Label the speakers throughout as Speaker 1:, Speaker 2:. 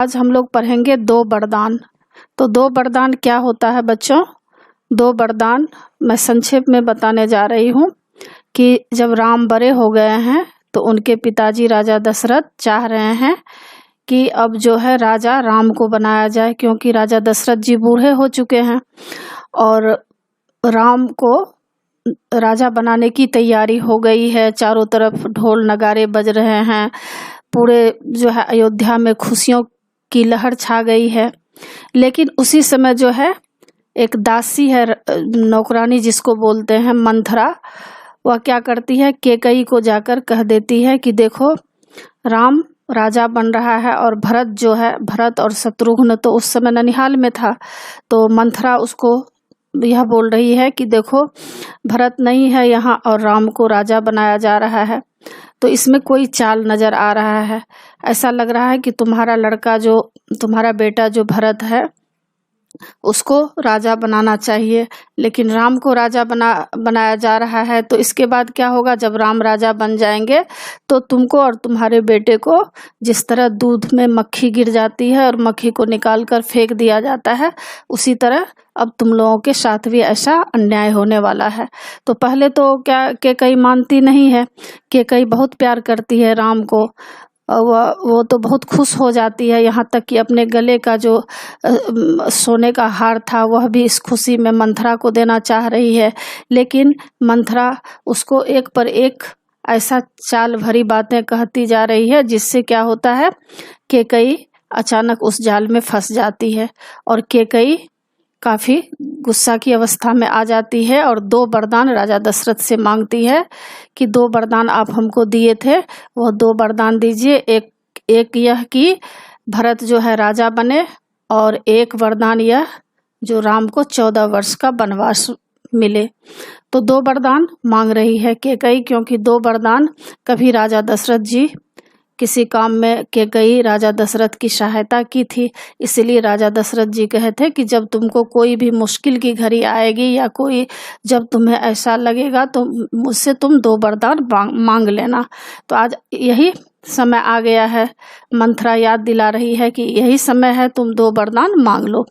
Speaker 1: आज हम लोग पढ़ेंगे दो वरदान। तो दो वरदान क्या होता है बच्चों? दो वरदान मैं संक्षेप में बताने जा रही हूँ कि जब राम बड़े हो गए हैं तो उनके पिताजी राजा दशरथ चाह रहे हैं कि अब जो है राजा राम को बनाया जाए, क्योंकि राजा दशरथ जी बूढ़े हो चुके हैं और राम को राजा बनाने की तैयारी हो गई है। चारों तरफ ढोल नगाड़े बज रहे हैं, पूरे जो है अयोध्या में खुशियों की लहर छा गई है। लेकिन उसी समय जो है एक दासी है, नौकरानी जिसको बोलते हैं मंथरा, वह क्या करती है, कैकेयी को जाकर कह देती है कि देखो राम राजा बन रहा है और भरत जो है, भरत और शत्रुघ्न तो उस समय ननिहाल में था। तो मंथरा उसको यह बोल रही है कि देखो भरत नहीं है यहाँ और राम को राजा बनाया जा रहा है। तो इसमें कोई चाल नजर आ रहा है। ऐसा लग रहा है कि तुम्हारा लड़का जो, तुम्हारा बेटा जो भरत है उसको राजा बनाना चाहिए, लेकिन राम को राजा बनाया जा रहा है। तो इसके बाद क्या होगा, जब राम राजा बन जाएंगे तो तुमको और तुम्हारे बेटे को जिस तरह दूध में मक्खी गिर जाती है और मक्खी को निकाल कर फेंक दिया जाता है, उसी तरह अब तुम लोगों के साथ भी ऐसा अन्याय होने वाला है। तो पहले तो क्या कैकेयी मानती नहीं है, कैकेयी बहुत प्यार करती है राम को। वो तो बहुत खुश हो जाती है, यहाँ तक कि अपने गले का जो सोने का हार था वह भी इस खुशी में मंथरा को देना चाह रही है। लेकिन मंथरा उसको एक पर एक ऐसा चाल भरी बातें कहती जा रही है, जिससे क्या होता है, कैकेयी अचानक उस जाल में फंस जाती है और कैकेयी काफी गुस्सा की अवस्था में आ जाती है और दो वरदान राजा दशरथ से मांगती है कि दो वरदान आप हमको दिए थे, वह दो वरदान दीजिए। एक यह कि भरत जो है राजा बने, और एक वरदान यह जो राम को 14 वर्ष का वनवास मिले। तो दो वरदान मांग रही है कैकेयी, क्योंकि दो वरदान कभी राजा दशरथ जी किसी काम में कैकेयी राजा दशरथ की सहायता की थी। इसीलिए राजा दशरथ जी कहे थे कि जब तुमको कोई भी मुश्किल की घड़ी आएगी या कोई जब तुम्हें ऐसा लगेगा तो मुझसे तुम दो वरदान मांग लेना। तो आज यही समय आ गया है, मंथरा याद दिला रही है कि यही समय है, तुम दो वरदान मांग लो।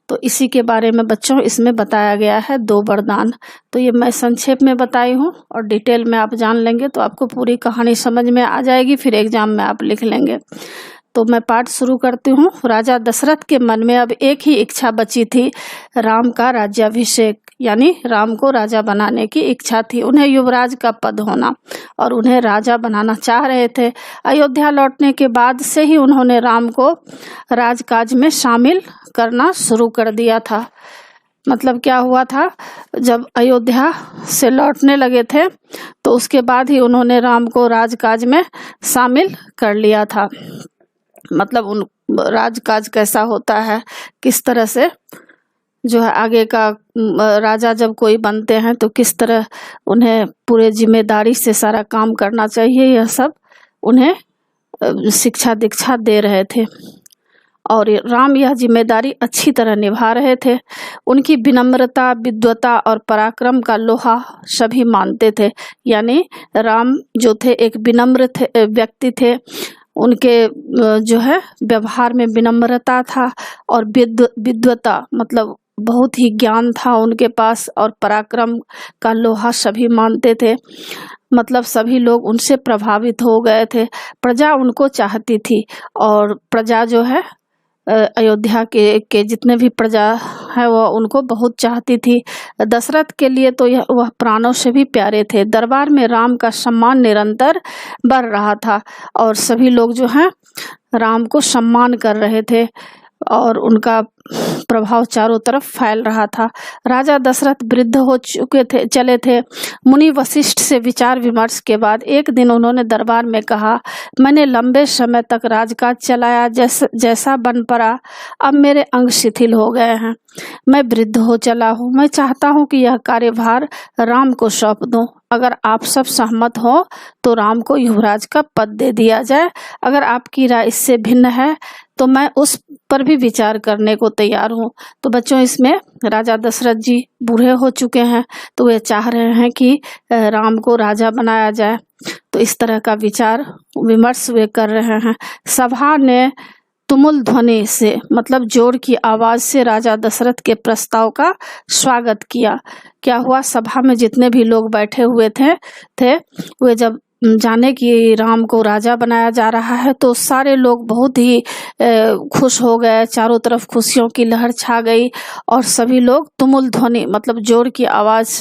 Speaker 1: तो इसी के बारे में बच्चों इसमें बताया गया है दो वरदान। तो ये मैं संक्षेप में बताई हूँ और डिटेल में आप जान लेंगे तो आपको पूरी कहानी समझ में आ जाएगी, फिर एग्जाम में आप लिख लेंगे। तो मैं पाठ शुरू करती हूँ। राजा दशरथ के मन में अब एक ही इच्छा बची थी, राम का राज्याभिषेक, यानी राम को राजा बनाने की इच्छा थी। उन्हें युवराज का पद होना और उन्हें राजा बनाना चाह रहे थे। अयोध्या लौटने के बाद से ही उन्होंने राम को राजकाज में शामिल करना शुरू कर दिया था। मतलब क्या हुआ था, जब अयोध्या से लौटने लगे थे तो उसके बाद ही उन्होंने राम को राजकाज में शामिल कर लिया था। मतलब उन राजकाज कैसा होता है, किस तरह से जो है आगे का राजा जब कोई बनते हैं तो किस तरह उन्हें पूरे जिम्मेदारी से सारा काम करना चाहिए, यह सब उन्हें शिक्षा दीक्षा दे रहे थे और राम यह जिम्मेदारी अच्छी तरह निभा रहे थे। उनकी विनम्रता, विद्वता और पराक्रम का लोहा सभी मानते थे। यानी राम जो थे एक विनम्र व्यक्ति थे, उनके जो है व्यवहार में विनम्रता था और विद्वता मतलब बहुत ही ज्ञान था उनके पास, और पराक्रम का लोहा सभी मानते थे। मतलब सभी लोग उनसे प्रभावित हो गए थे। प्रजा उनको चाहती थी और प्रजा जो है अयोध्या के जितने भी प्रजा है वह उनको बहुत चाहती थी। दशरथ के लिए तो वह प्राणों से भी प्यारे थे। दरबार में राम का सम्मान निरंतर बढ़ रहा था और सभी लोग जो हैं राम को सम्मान कर रहे थे और उनका प्रभाव चारों तरफ फैल रहा था। राजा दशरथ वृद्ध हो चले थे। मुनि वशिष्ठ से विचार विमर्श के बाद एक दिन उन्होंने दरबार में कहा, मैंने लंबे समय तक राजकाज चलाया, जैसा बन पड़ा, अब मेरे अंग शिथिल हो गए हैं। मैं वृद्ध हो चला हूँ। मैं चाहता हूँ कि यह कार्यभार राम को सौंप दूं। अगर आप सब सहमत हो तो राम को युवराज का पद दे दिया जाए। अगर आपकी राय इससे भिन्न है तो मैं उस पर भी विचार करने को तैयार हूँ। तो बच्चों इसमें राजा दशरथ जी बूढ़े हो चुके हैं तो वे चाह रहे हैं कि राम को राजा बनाया जाए। तो इस तरह का विचार विमर्श वे कर रहे हैं। सभा ने तुमुल ध्वनि से मतलब जोर की आवाज से राजा दशरथ के प्रस्ताव का स्वागत किया। क्या हुआ, सभा में जितने भी लोग बैठे हुए थे वे जब जाने कि राम को राजा बनाया जा रहा है तो सारे लोग बहुत ही खुश हो गए। चारों तरफ खुशियों की लहर छा गई और सभी लोग तुमुल ध्वनि मतलब जोर की आवाज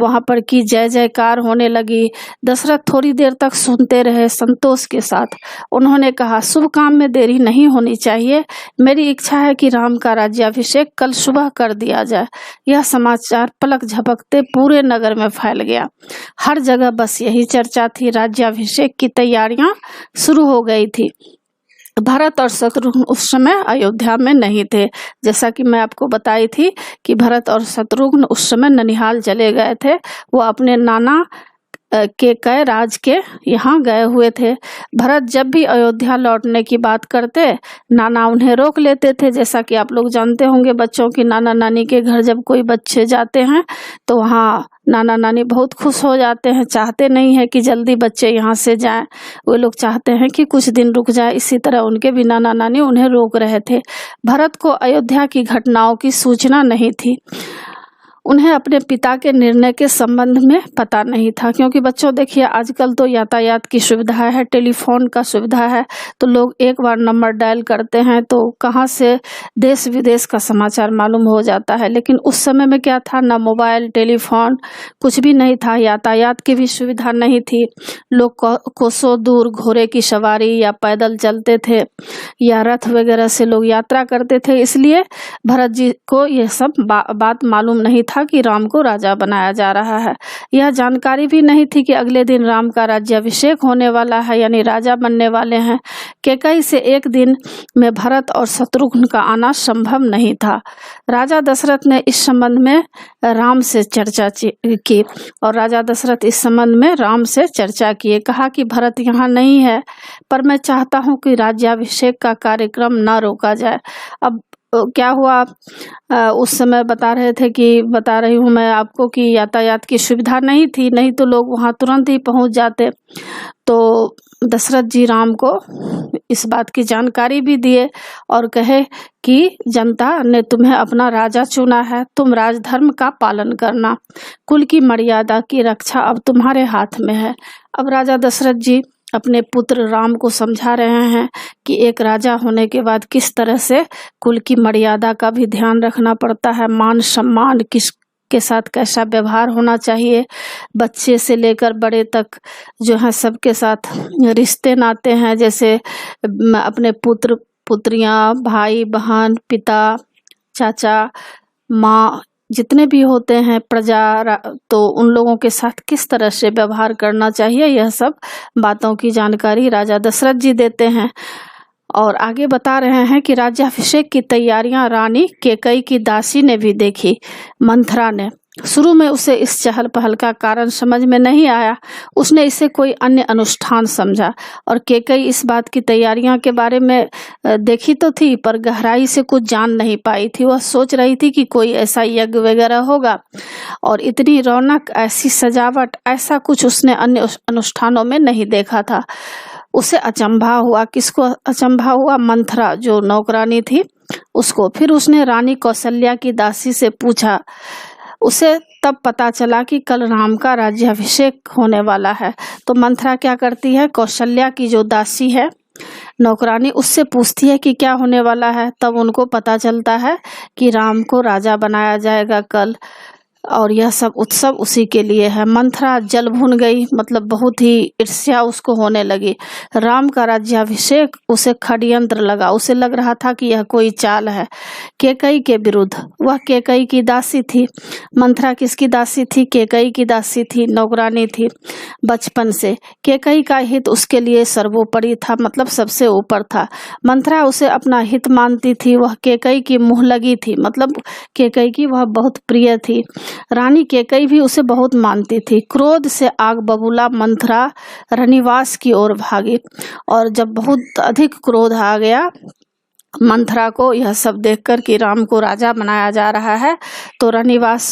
Speaker 1: वहां पर की, जय जयकार होने लगी। दशरथ थोड़ी देर तक सुनते रहे संतोष के साथ। उन्होंने कहा, शुभ काम में देरी नहीं होनी चाहिए। मेरी इच्छा है कि राम का राज्याभिषेक कल सुबह कर दिया जाए। यह समाचार पलक झपकते पूरे नगर में फैल गया। हर जगह बस यही चर्चा थी। राज्याभिषेक की तैयारियां शुरू हो गई थी। भरत और शत्रुघ्न उस समय अयोध्या में नहीं थे। जैसा कि मैं आपको बताई थी कि भरत और शत्रुघ्न उस समय ननिहाल चले गए थे। वो अपने नाना केकय राज के यहाँ गए हुए थे। भरत जब भी अयोध्या लौटने की बात करते, नाना उन्हें रोक लेते थे। जैसा कि आप लोग जानते होंगे बच्चों की नाना नानी के घर जब कोई बच्चे जाते हैं तो वहाँ नाना नानी बहुत खुश हो जाते हैं, चाहते नहीं है कि जल्दी बच्चे यहाँ से जाएं। वो लोग चाहते हैं कि कुछ दिन रुक जाए। इसी तरह उनके भी नाना नानी उन्हें रोक रहे थे। भरत को अयोध्या की घटनाओं की सूचना नहीं थी। उन्हें अपने पिता के निर्णय के संबंध में पता नहीं था, क्योंकि बच्चों देखिए आजकल तो यातायात की सुविधा है, टेलीफोन का सुविधा है, तो लोग एक बार नंबर डायल करते हैं तो कहाँ से देश विदेश का समाचार मालूम हो जाता है। लेकिन उस समय में क्या था, ना मोबाइल टेलीफोन कुछ भी नहीं था, यातायात की भी सुविधा नहीं थी। लोग कोसों दूर घोड़े की सवारी या पैदल चलते थे या रथ वगैरह से लोग यात्रा करते थे। इसलिए भरत जी को यह सब बात मालूम नहीं था कि राम को राजा बनाया जा रहा है। यह जानकारी भी नहीं थी कि अगले दिन राम का राज्याभिषेक होने वाला है, यानी राजा बनने वाले हैं। कैकेयी से एक दिन में भरत और शत्रुघ्न का आना संभव नहीं था। राजा दशरथ ने इस संबंध में राम से चर्चा की और राजा दशरथ इस संबंध में राम से चर्चा किए। कहा कि भरत यहाँ नहीं है, पर मैं चाहता हूँ कि राज्याभिषेक का कार्यक्रम न रोका जाए। अब क्या हुआ, उस समय बता रही हूँ मैं आपको कि यातायात की सुविधा नहीं थी, नहीं तो लोग वहाँ तुरंत ही पहुँच जाते। तो दशरथ जी राम को इस बात की जानकारी भी दिए और कहे कि जनता ने तुम्हें अपना राजा चुना है, तुम राजधर्म का पालन करना, कुल की मर्यादा की रक्षा अब तुम्हारे हाथ में है। अब राजा दशरथ जी अपने पुत्र राम को समझा रहे हैं कि एक राजा होने के बाद किस तरह से कुल की मर्यादा का भी ध्यान रखना पड़ता है, मान सम्मान किस के साथ कैसा व्यवहार होना चाहिए, बच्चे से लेकर बड़े तक जो है सबके साथ रिश्ते नाते हैं, जैसे अपने पुत्र पुत्रियां, भाई बहन, पिता, चाचा, माँ, जितने भी होते हैं प्रजा, तो उन लोगों के साथ किस तरह से व्यवहार करना चाहिए, यह सब बातों की जानकारी राजा दशरथ जी देते हैं। और आगे बता रहे हैं कि राज्याभिषेक की तैयारियां रानी कैकेयी की दासी ने भी देखी, मंथरा ने। शुरू में उसे इस चहल पहल का कारण समझ में नहीं आया, उसने इसे कोई अन्य अनुष्ठान समझा। और कैकेयी इस बात की तैयारियां के बारे में देखी तो थी, पर गहराई से कुछ जान नहीं पाई थी। वह सोच रही थी कि कोई ऐसा यज्ञ वगैरह होगा, और इतनी रौनक, ऐसी सजावट, ऐसा कुछ उसने अन्य अनुष्ठानों में नहीं देखा था। उसे अचंभा हुआ। किसको अचंभा हुआ? मंथरा जो नौकरानी थी उसको। फिर उसने रानी कौशल्या की दासी से पूछा। उसे तब पता चला कि कल राम का राज्याभिषेक होने वाला है। तो मंथरा क्या करती है, कौशल्या की जो दासी है नौकरानी, उससे पूछती है कि क्या होने वाला है। तब उनको पता चलता है कि राम को राजा बनाया जाएगा कल, और यह सब उत्सव उसी के लिए है। मंथरा जल भुन गई, मतलब बहुत ही ईर्ष्या उसको होने लगी। राम का राज्याभिषेक उसे षड्यंत्र लगा, उसे लग रहा था कि यह कोई चाल है कैकेयी के विरुद्ध। वह कैकेयी की दासी थी। मंथरा किसकी दासी थी? कैकेयी की दासी थी, नौकरानी थी बचपन से। कैकेयी का हित उसके लिए सर्वोपरि था, मतलब सबसे ऊपर था। मंथरा उसे अपना हित मानती थी। वह कैकेयी की मुँह लगी थी, मतलब कैकेयी की वह बहुत प्रिय थी। रानी कैकेयी भी उसे बहुत मानती थी। क्रोध से आग बबूला मंथरा रनिवास की ओर भागी, और जब बहुत अधिक क्रोध आ गया मंथरा को यह सब देखकर कि राम को राजा बनाया जा रहा है तो रनिवास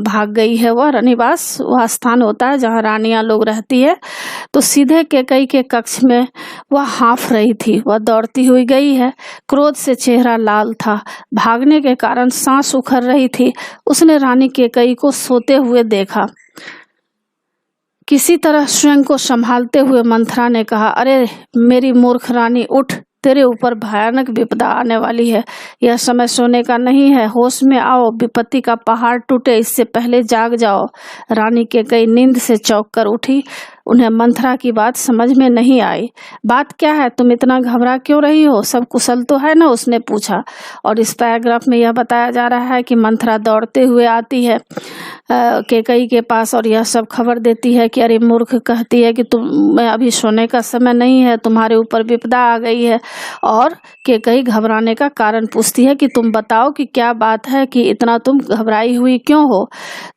Speaker 1: भाग गई है। वह रनिवास वह स्थान होता है जहाँ रानियां लोग रहती है। तो सीधे केकई के कक्ष में वह हाँफ रही थी। वह दौड़ती हुई गई है, क्रोध से चेहरा लाल था, भागने के कारण सांस उखड़ रही थी। उसने रानी केकई को सोते हुए देखा। किसी तरह स्वयं को संभालते हुए मंथरा ने कहा, अरे मेरी मूर्ख रानी, उठ, तेरे ऊपर भयानक विपदा आने वाली है। यह समय सोने का नहीं है, होश में आओ, विपत्ति का पहाड़ टूटे इससे पहले जाग जाओ। रानी केकई नींद से चौंक कर उठी। उन्हें मंथरा की बात समझ में नहीं आई। बात क्या है, तुम इतना घबरा क्यों रही हो? सब कुशल तो है ना? उसने पूछा। और इस पैराग्राफ में यह बताया जा रहा है कि मंथरा दौड़ते हुए आती है केकई के पास और यह सब खबर देती है कि अरे मूर्ख, कहती है कि तुम अभी सोने का समय नहीं है, तुम्हारे ऊपर विपदा आ गई है। और केकई घबराने का कारण पूछती है कि तुम बताओ कि क्या बात है कि इतना तुम घबराई हुई क्यों हो?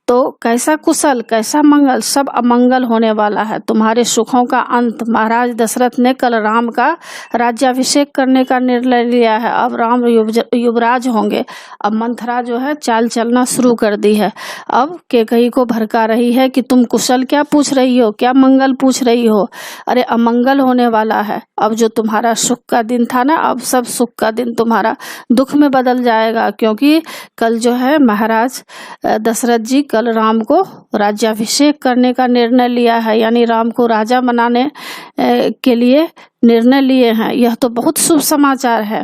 Speaker 1: तो कैसा कुशल, कैसा मंगल, सब अमंगल होने वाला है। तुम्हारे सुखों का अंत। महाराज दशरथ ने कल राम का राज्याभिषेक करने का निर्णय लिया है। अब राम युवराज होंगे। अब मंथरा जो है चाल चलना शुरू कर दी है। अब केकई को भड़का रही है कि तुम कुशल क्या पूछ रही हो, क्या मंगल पूछ रही हो? अरे अमंगल होने वाला है। अब जो तुम्हारा सुख का दिन था ना, अब सब सुख का दिन तुम्हारा दुख में बदल जाएगा, क्योंकि कल जो है महाराज दशरथ जी कल राम को राज्याभिषेक करने का निर्णय लिया है, यानी राम को राजा बनाने के लिए निर्णय लिए हैं। यह तो बहुत शुभ समाचार है।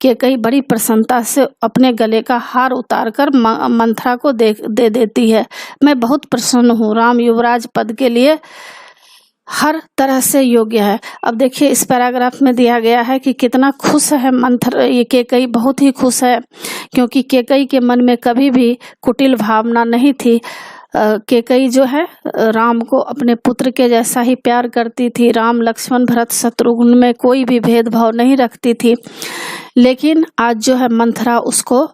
Speaker 1: केकई बड़ी प्रसन्नता से अपने गले का हार उतारकर मंथरा को दे देती है। मैं बहुत प्रसन्न हूँ, राम युवराज पद के लिए हर तरह से योग्य है। अब देखिए इस पैराग्राफ में दिया गया है कि कितना खुश है मंथरा। ये केकई बहुत ही खुश है, क्योंकि केकई के मन में कभी भी कुटिल भावना नहीं थी। केकई जो है राम को अपने पुत्र के जैसा ही प्यार करती थी। राम, लक्ष्मण, भरत, शत्रुघ्न में कोई भी भेदभाव नहीं रखती थी। लेकिन आज जो है मंथरा उसको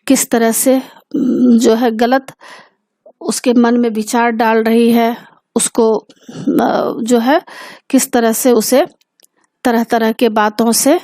Speaker 1: किस तरह से जो है गलत उसके मन में विचार डाल रही है, उसको जो है किस तरह से उसे तरह तरह के बातों से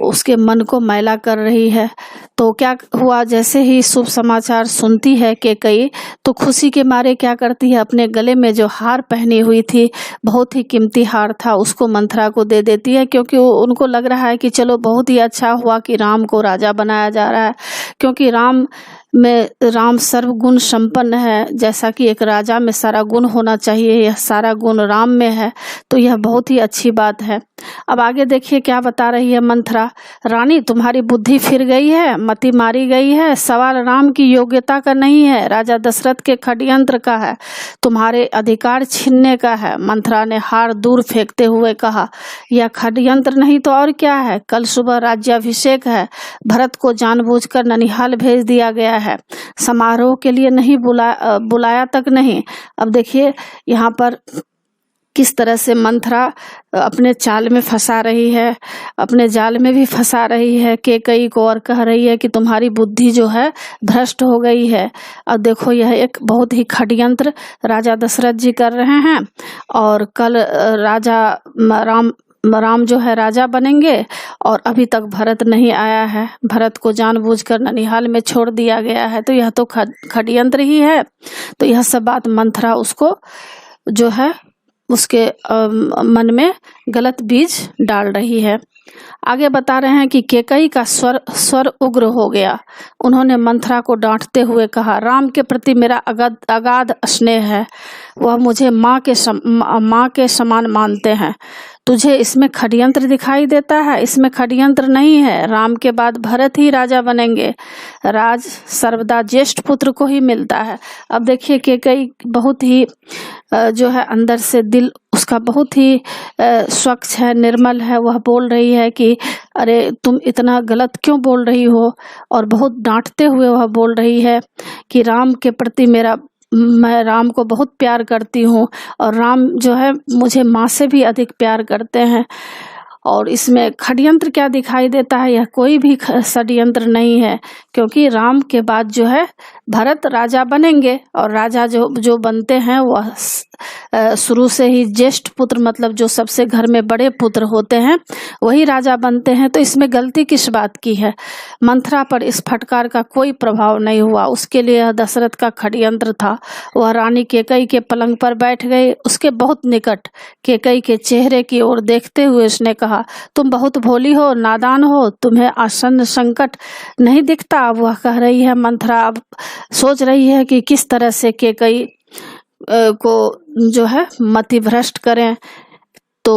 Speaker 1: उसके मन को मैला कर रही है। तो क्या हुआ, जैसे ही शुभ समाचार सुनती है केकई तो खुशी के मारे क्या करती है, अपने गले में जो हार पहनी हुई थी, बहुत ही कीमती हार था, उसको मंथरा को दे देती है। क्योंकि उनको लग रहा है कि चलो बहुत ही अच्छा हुआ कि राम को राजा बनाया जा रहा है, क्योंकि राम सर्वगुण संपन्न है। जैसा कि एक राजा में सारा गुण होना चाहिए, यह सारा गुण राम में है, तो यह बहुत ही अच्छी बात है। अब आगे देखिए क्या बता रही है मंथरा। रानी, तुम्हारी बुद्धि फिर गई है, मति मारी गई है। सवाल राम की योग्यता का नहीं है, राजा दशरथ के षड्यंत्र का है, तुम्हारे अधिकार छीनने का है। मंथरा ने हार दूर फेंकते हुए कहा, यह षड्यंत्र नहीं तो और क्या है? कल सुबह राज्याभिषेक है, भरत को जानबूझकर ननिहाल भेज दिया गया है, समारोह के लिए नहीं बुलाया तक नहीं। अब देखिए यहाँ पर किस तरह से मंथरा अपने चाल में फंसा रही है, अपने जाल में भी फंसा रही है केकई को, और कह रही है कि तुम्हारी बुद्धि जो है भ्रष्ट हो गई है। अब देखो यह एक बहुत ही षड्यंत्र राजा दशरथ जी कर रहे हैं, और कल राम जो है राजा बनेंगे, और अभी तक भरत नहीं आया है, भरत को जानबूझकर ननिहाल में छोड़ दिया गया है, तो यह तो षड्यंत्र ही है। तो यह सब बात मंथरा उसको जो है उसके मन में गलत बीज डाल रही है। आगे बता रहे हैं कि केकई का स्वर उग्र हो गया। उन्होंने मंथरा को डांटते हुए कहा, राम के प्रति मेरा अगाध स्नेह है, वह मुझे माँ के समान मानते हैं। तुझे इसमें षड्यंत्र दिखाई देता है? इसमें षड्यंत्र नहीं है, राम के बाद भरत ही राजा बनेंगे, राज सर्वदा ज्येष्ठ पुत्र को ही मिलता है। अब देखिए केकई बहुत ही जो है अंदर से दिल उसका बहुत ही स्वच्छ है, निर्मल है। वह बोल रही है कि अरे तुम इतना गलत क्यों बोल रही हो, और बहुत डांटते हुए वह बोल रही है कि राम के प्रति मैं राम को बहुत प्यार करती हूँ, और राम जो है मुझे माँ से भी अधिक प्यार करते हैं। और इसमें षड्यंत्र क्या दिखाई देता है? यह कोई भी षड्यंत्र नहीं है, क्योंकि राम के बाद जो है भरत राजा बनेंगे, और राजा जो बनते हैं वह शुरू से ही ज्येष्ठ पुत्र, मतलब जो सबसे घर में बड़े पुत्र होते हैं वही राजा बनते हैं। तो इसमें गलती किस बात की है? मंथरा पर इस फटकार का कोई प्रभाव नहीं हुआ, उसके लिए यह दशरथ का षड्यंत्र था। वह रानी कैकेयी के पलंग पर बैठ गई, उसके बहुत निकट कैकेयी के चेहरे की ओर देखते हुए उसने कहा, तुम बहुत भोली हो, नादान हो, तुम्हें आसन्न संकट नहीं दिखता? वह कह रही है, मंथरा अब सोच रही है कि किस तरह से कैकेयी को जो है मति भ्रष्ट करें। तो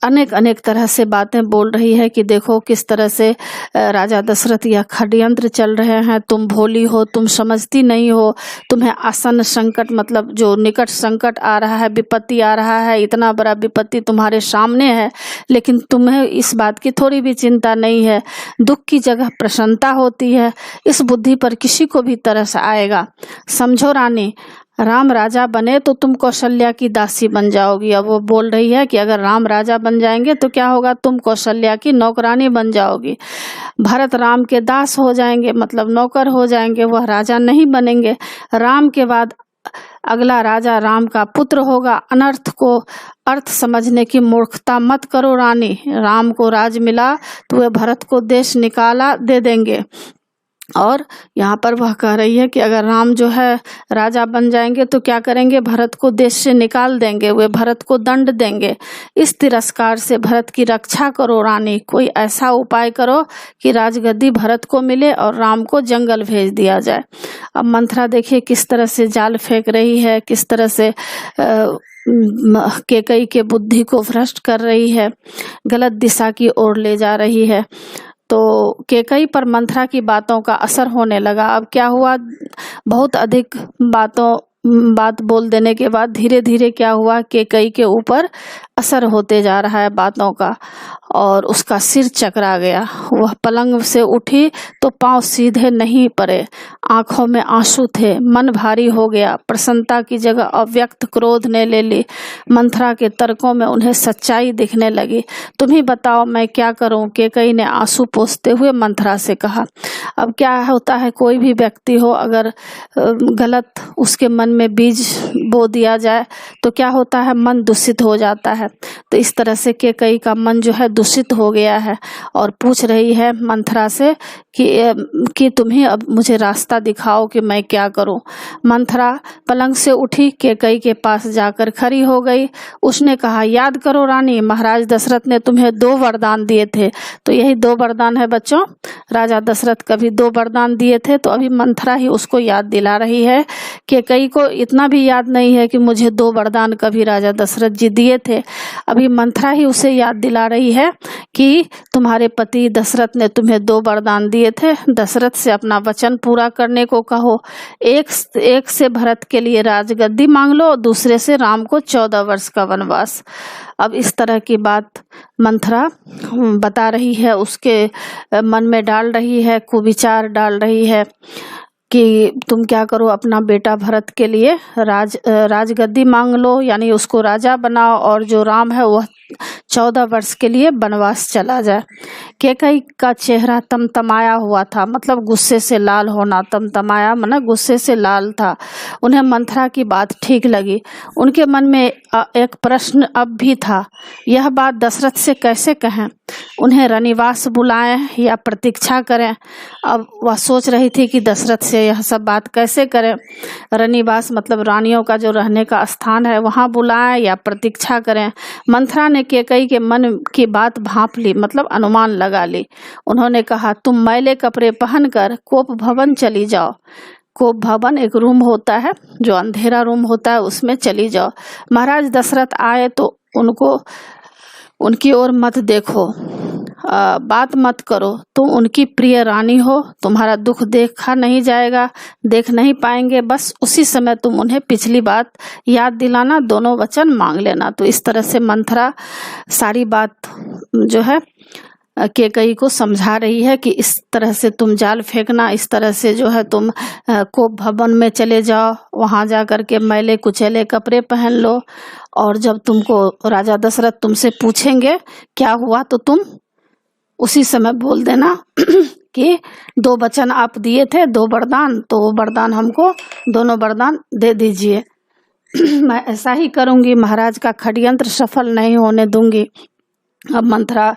Speaker 1: अनेक तरह से बातें बोल रही है कि देखो किस तरह से राजा दशरथ यह षड्यंत्र चल रहे हैं, तुम भोली हो, तुम समझती नहीं हो, तुम्हें आसन्न संकट, मतलब जो निकट संकट आ रहा है, विपत्ति आ रहा है, इतना बड़ा विपत्ति तुम्हारे सामने है, लेकिन तुम्हें इस बात की थोड़ी भी चिंता नहीं है। दुख की जगह प्रसन्नता होती है, इस बुद्धि पर किसी को भी तरस आएगा। समझो रानी, राम राजा बने तो तुम कौशल्या की दासी बन जाओगी। अब वो बोल रही है कि अगर राम राजा बन जाएंगे तो क्या होगा, तुम कौशल्या की नौकरानी बन जाओगी। भरत राम के दास हो जाएंगे, मतलब नौकर हो जाएंगे, वह राजा नहीं बनेंगे। राम के बाद अगला राजा राम का पुत्र होगा। अनर्थ को अर्थ समझने की मूर्खता मत करो रानी। राम को राज मिला तो वे भरत को देश निकाला दे देंगे। और यहाँ पर वह कह रही है कि अगर राम जो है राजा बन जाएंगे तो क्या करेंगे, भरत को देश से निकाल देंगे, वे भरत को दंड देंगे। इस तिरस्कार से भरत की रक्षा करो रानी, कोई ऐसा उपाय करो कि राजगद्दी भरत को मिले और राम को जंगल भेज दिया जाए। अब मंथरा देखिए किस तरह से जाल फेंक रही है, किस तरह से कैकेयी के बुद्धि को भ्रष्ट कर रही है, गलत दिशा की ओर ले जा रही है। तो कैकेयी पर मंथरा की बातों का असर होने लगा। अब क्या हुआ, बहुत अधिक बात बोल देने के बाद धीरे धीरे क्या हुआ, कैकेयी के ऊपर असर होते जा रहा है बातों का, और उसका सिर चकरा गया। वह पलंग से उठी तो पांव सीधे नहीं पड़े, आंखों में आंसू थे, मन भारी हो गया। प्रसन्नता की जगह अव्यक्त क्रोध ने ले ली। मंथरा के तर्कों में उन्हें सच्चाई दिखने लगी। तुम ही बताओ मैं क्या करूं, कैकेयी ने आंसू पोंछते हुए मंथरा से कहा। अब क्या होता है, कोई भी व्यक्ति हो, अगर गलत उसके मन में बीज बो दिया जाए तो क्या होता है, मन दूषित हो जाता है। तो इस तरह से कैकेयी का मन जो है दूषित हो गया है, और पूछ रही है मंथरा से कि तुम ही अब मुझे रास्ता दिखाओ कि मैं क्या करूं। मंथरा पलंग से उठी, कैकेयी के पास जाकर खड़ी हो गई। उसने कहा, याद करो रानी, महाराज दशरथ ने तुम्हें 2 वरदान दिए थे। तो यही 2 वरदान है बच्चों, राजा दशरथ कभी 2 वरदान दिए थे। तो अभी मंथरा ही उसको याद दिला रही है। कैकेयी को इतना भी याद नहीं है कि मुझे 2 वरदान कभी राजा दशरथ जी दिए थे। अभी मंथरा ही उसे याद दिला रही है कि तुम्हारे पति दशरथ ने तुम्हें 2 वरदान दिए थे। दशरथ से अपना वचन पूरा करने को कहो। एक से भरत के लिए राजगद्दी मांग लो, दूसरे से राम को 14 वर्ष का वनवास। अब इस तरह की बात मंथरा बता रही है, उसके मन में डाल रही है, कुविचार डाल रही है कि तुम क्या करो, अपना बेटा भरत के लिए राजगद्दी मांग लो, यानी उसको राजा बनाओ, और जो राम है वह 14 वर्ष के लिए वनवास चला जाए। कैकेयी का चेहरा तमतमाया हुआ था, मतलब गुस्से से लाल होना, तमतमाया माना गुस्से से लाल था। उन्हें मंथरा की बात ठीक लगी। उनके मन में एक प्रश्न अब भी था, यह बात दशरथ से कैसे कहें, उन्हें रनिवास बुलाएं या प्रतीक्षा करें। अब वह सोच रही थी कि दशरथ से यह सब बात कैसे करें। रनिवास मतलब रानियों का जो रहने का स्थान है, वहां बुलाएं या प्रतीक्षा करें। मंथरा ने कैकेयी के मन की बात भांप ली, मतलब अनुमान लगा ली। उन्होंने कहा, तुम मैले कपड़े पहनकर कोप भवन चली जाओ। कोप भवन एक रूम होता है, जो अंधेरा रूम होता है, उसमें चली जाओ। महाराज दशरथ आए तो उनकी ओर मत देखो, बात मत करो। तुम उनकी प्रिय रानी हो, तुम्हारा दुख देखा नहीं जाएगा, देख नहीं पाएंगे। बस उसी समय तुम उन्हें पिछली बात याद दिलाना, दोनों वचन मांग लेना। तो इस तरह से मंथरा सारी बात जो है कैकेयी को समझा रही है कि इस तरह से तुम जाल फेंकना, इस तरह से जो है तुम कोप भवन में चले जाओ, वहां जा करके मैले कुचैले कपड़े पहन लो, और जब तुमको राजा दशरथ तुमसे पूछेंगे क्या हुआ तो तुम उसी समय बोल देना कि 2 वचन आप दिए थे, 2 वरदान, तो वो वरदान हमको दोनों वरदान दे दीजिए। मैं ऐसा ही करूंगी, महाराज का षड्यंत्र सफल नहीं होने दूंगी। अब मंथरा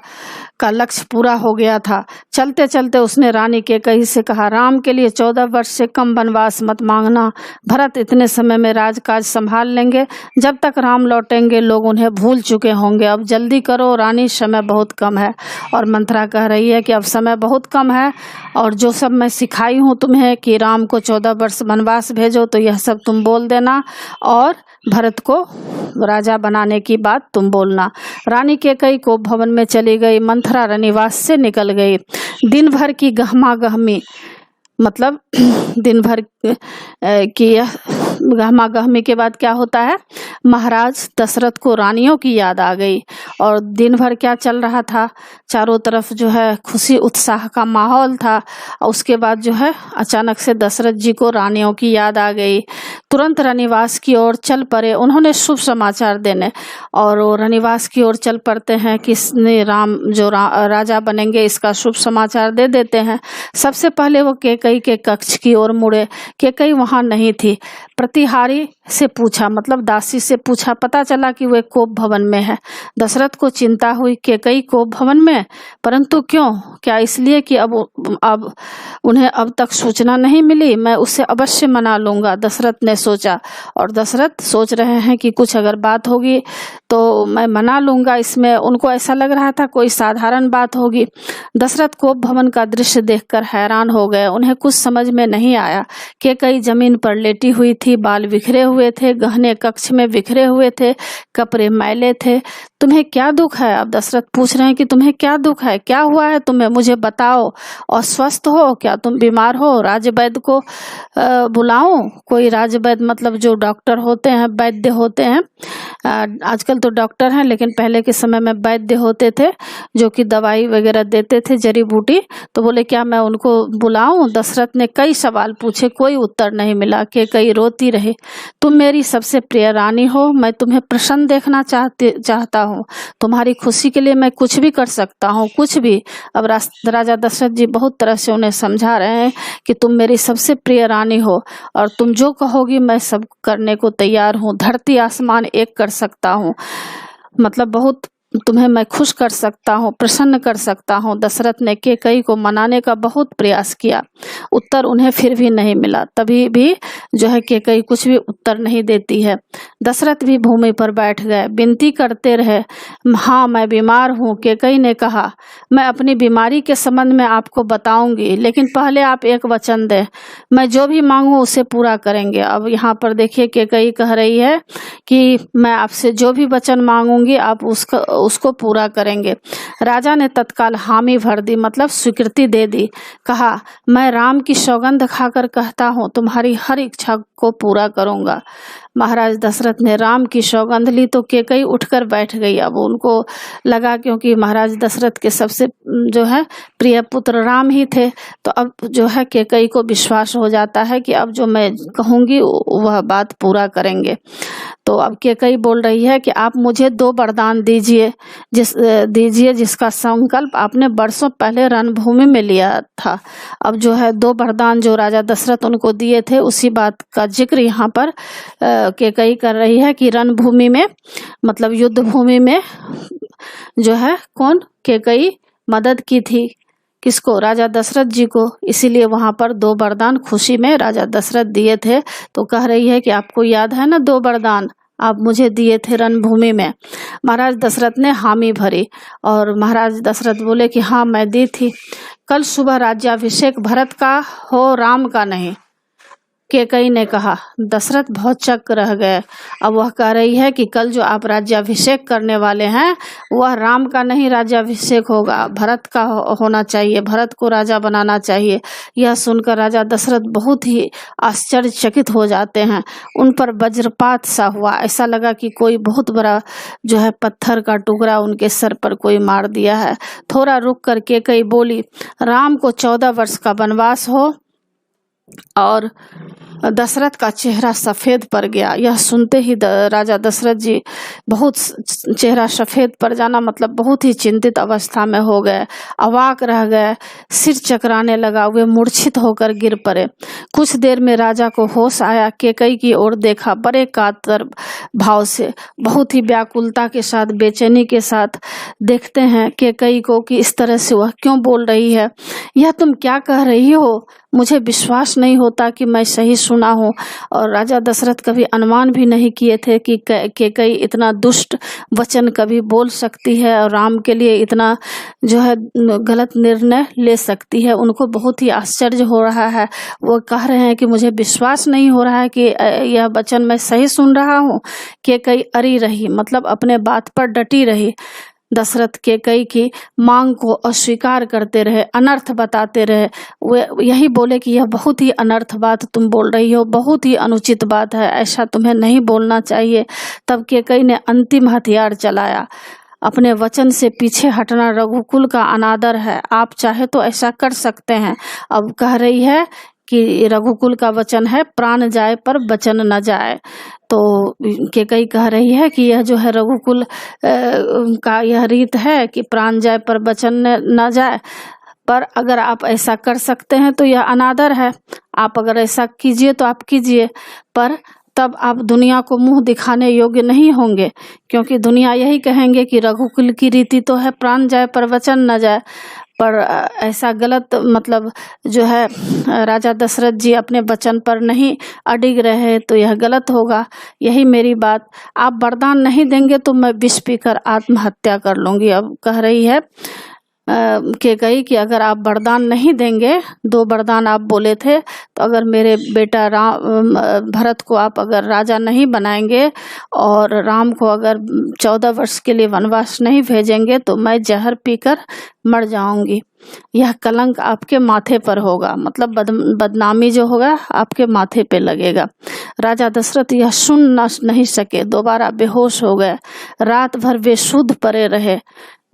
Speaker 1: का लक्ष्य पूरा हो गया था। चलते चलते उसने रानी कैकेयी से कहा, राम के लिए 14 वर्ष से कम वनवास मत मांगना। भरत इतने समय में राजकाज संभाल लेंगे। जब तक राम लौटेंगे लोग उन्हें भूल चुके होंगे। अब जल्दी करो रानी, समय बहुत कम है। और मंथरा कह रही है कि अब समय बहुत कम है, और जो सब मैं सिखाई हूँ तुम्हें कि राम को 14 वर्ष वनवास भेजो, तो यह सब तुम बोल देना, और भरत को राजा बनाने की बात तुम बोलना। रानी कैकेयी को भवन में चली गई। मंथरा रनिवास से निकल गई। दिन भर की गहमा गहमी, मतलब दिन भर की यह गहमा गहमी के बाद क्या होता है, महाराज दशरथ को रानियों की याद आ गई। और दिन भर क्या चल रहा था, चारों तरफ जो है खुशी उत्साह का माहौल था। उसके बाद जो है अचानक से दशरथ जी को रानियों की याद आ गई। तुरंत रनिवास की ओर चल पड़े उन्होंने शुभ समाचार देने, और वो रनिवास की ओर चल पड़ते हैं। किसने राम जो राजा बनेंगे इसका शुभ समाचार दे देते हैं। सबसे पहले वो कैकेयी के कक्ष की ओर मुड़े। कैकेयी वहां नहीं थी। प्रतिहारी से पूछा, मतलब दासी से पूछा, पता चला कि वे कोप भवन में है। दशरथ को चिंता हुई, कैकेयी कोप भवन में, परंतु क्यों? क्या इसलिए कि अब उन्हें अब तक सूचना नहीं मिली? मैं उसे अवश्य मना लूंगा, दशरथ ने सोचा। और दशरथ सोच रहे हैं कि कुछ अगर बात होगी तो मैं मना लूंगा, इसमें उनको ऐसा लग रहा था कोई साधारण बात होगी। दशरथ कोप भवन का दृश्य देखकर हैरान हो गए। उन्हें कुछ समझ में नहीं आया। कैकेयी जमीन पर लेटी हुई थी, बाल बिखरे हुए थे, गहने कक्ष में बिखरे हुए थे, कपड़े मैले थे। तुम्हें क्या दुख है? अब दशरथ पूछ रहे हैं कि तुम्हें क्या दुख है, क्या हुआ है तुम्हें, मुझे बताओ। और स्वस्थ हो क्या, तुम बीमार हो? राजवैद्य को बुलाऊं? कोई राजवैद्य मतलब जो डॉक्टर होते हैं, वैद्य होते हैं। आजकल तो डॉक्टर हैं, लेकिन पहले के समय में वैद्य होते थे जो कि दवाई वगैरह देते थे, जड़ी बूटी। तो बोले क्या मैं उनको बुलाऊं? दशरथ ने कई सवाल पूछे, कोई उत्तर नहीं मिला। कैकेयी रोती रही। तुम मेरी सबसे प्रिय रानी हो, मैं तुम्हें प्रसन्न देखना चाहता हूँ। तुम्हारी खुशी के लिए मैं कुछ भी कर सकता हूँ, कुछ भी। अब राजा दशरथ जी बहुत तरह से उन्हें समझा रहे हैं कि तुम मेरी सबसे प्रिय रानी हो, और तुम जो कहोगी मैं सब करने को तैयार हूँ। धरती आसमान एक कर सकता हूँ, मतलब बहुत तुम्हें मैं खुश कर सकता हूँ, प्रसन्न कर सकता हूँ। दशरथ ने कैकेयी को मनाने का बहुत प्रयास किया, उत्तर उन्हें फिर भी नहीं मिला। तभी भी जो है कैकेयी कुछ भी उत्तर नहीं देती है। दशरथ भी भूमि पर बैठ गए, विनती करते रहे। हाँ मैं बीमार हूँ, कैकेयी ने कहा। मैं अपनी बीमारी के संबंध में आपको बताऊंगी, लेकिन पहले आप एक वचन दें, मैं जो भी मांगू उसे पूरा करेंगे। अब यहाँ पर देखिए कैकेयी कह रही है कि मैं आपसे जो भी वचन मांगूंगी आप उसको पूरा करेंगे। राजा ने तत्काल हामी भर दी, मतलब स्वीकृति दे दी। कहा, मैं राम की सौगंध खाकर कहता हूँ तुम्हारी हर इच्छा को पूरा करूंगा। महाराज दशरथ ने राम की सौगंध ली तो कैकेयी उठकर बैठ गई। अब उनको लगा, क्योंकि महाराज दशरथ के सबसे जो है प्रिय पुत्र राम ही थे, तो अब जो है कैकेयी को विश्वास हो जाता है कि अब जो मैं कहूंगी वह बात पूरा करेंगे। तो अब कैकेयी बोल रही है कि आप मुझे 2 वरदान दीजिए, जिसका संकल्प आपने वर्षों पहले रणभूमि में लिया था। अब जो है 2 वरदान जो राजा दशरथ उनको दिए थे, उसी बात का जिक्र यहाँ पर कैकेयी कर रही है कि रणभूमि में, मतलब युद्ध भूमि में जो है कौन, कैकेयी मदद की थी किसको, राजा दशरथ जी को। इसीलिए वहां पर 2 वरदान खुशी में राजा दशरथ दिए थे। तो कह रही है कि आपको याद है ना 2 वरदान आप मुझे दिए थे रणभूमि में। महाराज दशरथ ने हामी भरी, और महाराज दशरथ बोले कि हाँ मैं दी थी। कल सुबह राज्याभिषेक भरत का हो, राम का नहीं। कैकेयी ने कहा। दशरथ बहुत चक्क रह गए। अब वह कह रही है कि कल जो आप राज्याभिषेक करने वाले हैं वह राम का नहीं राज्याभिषेक होगा, भरत का होना चाहिए, भरत को राजा बनाना चाहिए। यह सुनकर राजा दशरथ बहुत ही आश्चर्यचकित हो जाते हैं। उन पर वज्रपात सा हुआ, ऐसा लगा कि कोई बहुत बड़ा जो है पत्थर का टुकड़ा उनके सर पर कोई मार दिया है। थोड़ा रुक कर कैकेयी बोली, राम को 14 वर्ष का वनवास हो। और दशरथ का चेहरा सफेद पड़ गया। यह सुनते ही राजा दशरथ जी बहुत चेहरा सफेद पड़ जाना मतलब बहुत ही चिंतित अवस्था में हो गए, अवाक रह गए, सिर चकराने लगा, वे मूर्छित होकर गिर पड़े। कुछ देर में राजा को होश आया, कैकेयी की ओर देखा, बड़े कातर भाव से, बहुत ही व्याकुलता के साथ, बेचैनी के साथ देखते हैं कैकेयी को कि इस तरह से वह क्यों बोल रही है। यह तुम क्या कह रही हो? मुझे विश्वास नहीं होता कि मैं सही सुना हूँ। और राजा दशरथ कभी अनुमान भी नहीं किए थे कि कैकेयी इतना दुष्ट वचन कभी बोल सकती है और राम के लिए इतना जो है गलत निर्णय ले सकती है। उनको बहुत ही आश्चर्य हो रहा है। वो कह रहे हैं कि मुझे विश्वास नहीं हो रहा है कि यह वचन मैं सही सुन रहा हूँ। कैकेयी अड़ी रही, मतलब अपने बात पर डटी रही। दशरथ कैकेयी की मांग को अस्वीकार करते रहे, अनर्थ बताते रहे। वे यही बोले कि यह बहुत ही अनर्थ बात तुम बोल रही हो, बहुत ही अनुचित बात है, ऐसा तुम्हें नहीं बोलना चाहिए। तब कैकेयी ने अंतिम हथियार चलाया। अपने वचन से पीछे हटना रघुकुल का अनादर है, आप चाहे तो ऐसा कर सकते हैं। अब कह रही है कि रघुकुल का वचन है, प्राण जाए पर वचन न जाए। तो कैकेयी कह रही है कि यह जो है रघुकुल का यह रीत है कि प्राण जाए पर वचन न जाए, पर अगर आप ऐसा कर सकते हैं तो यह अनादर है। आप अगर ऐसा कीजिए तो आप कीजिए, पर तब आप दुनिया को मुंह दिखाने योग्य नहीं होंगे, क्योंकि दुनिया यही कहेंगे कि रघुकुल की रीति तो है प्राण जाए पर वचन न जाए। पर ऐसा गलत मतलब जो है राजा दशरथ जी अपने वचन पर नहीं अडिग रहे तो यह गलत होगा। यही मेरी बात, आप वरदान नहीं देंगे तो मैं विष पीकर आत्महत्या कर लूँगी। अब कह रही है कैकेयी कि अगर आप वरदान नहीं देंगे, 2 वरदान आप बोले थे, तो अगर मेरे बेटा भरत को आप अगर राजा नहीं बनाएंगे और राम को अगर 14 वर्ष के लिए वनवास नहीं भेजेंगे तो मैं जहर पीकर मर जाऊंगी। यह कलंक आपके माथे पर होगा, मतलब बदनामी जो होगा आपके माथे पे लगेगा। राजा दशरथ यह सुन नहीं सके, दोबारा बेहोश हो गए। रात भर वे शुद्ध पड़े रहे,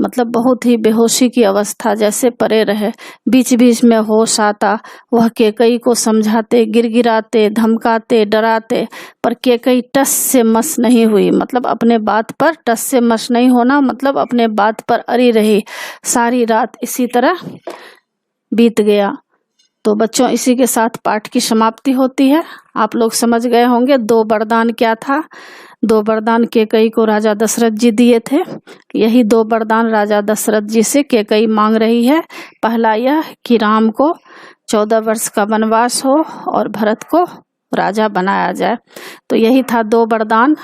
Speaker 1: मतलब बहुत ही बेहोशी की अवस्था जैसे पड़े रहे। बीच बीच में होश आता, वह कैकेयी को समझाते, गिड़गिड़ाते, धमकाते, डराते, पर कैकेयी टस से मस नहीं हुई। मतलब अपने बात पर टस से मस नहीं होना, मतलब अपने बात पर अड़ी रही। सारी रात इसी तरह बीत गया। तो बच्चों, इसी के साथ पाठ की समाप्ति होती है। आप लोग समझ गए होंगे 2 वरदान क्या था। 2 वरदान कैकेयी को राजा दशरथ जी दिए थे। यही 2 वरदान राजा दशरथ जी से कैकेयी मांग रही है। पहला यह कि राम को 14 वर्ष का वनवास हो और भरत को राजा बनाया जाए। तो यही था 2 वरदान।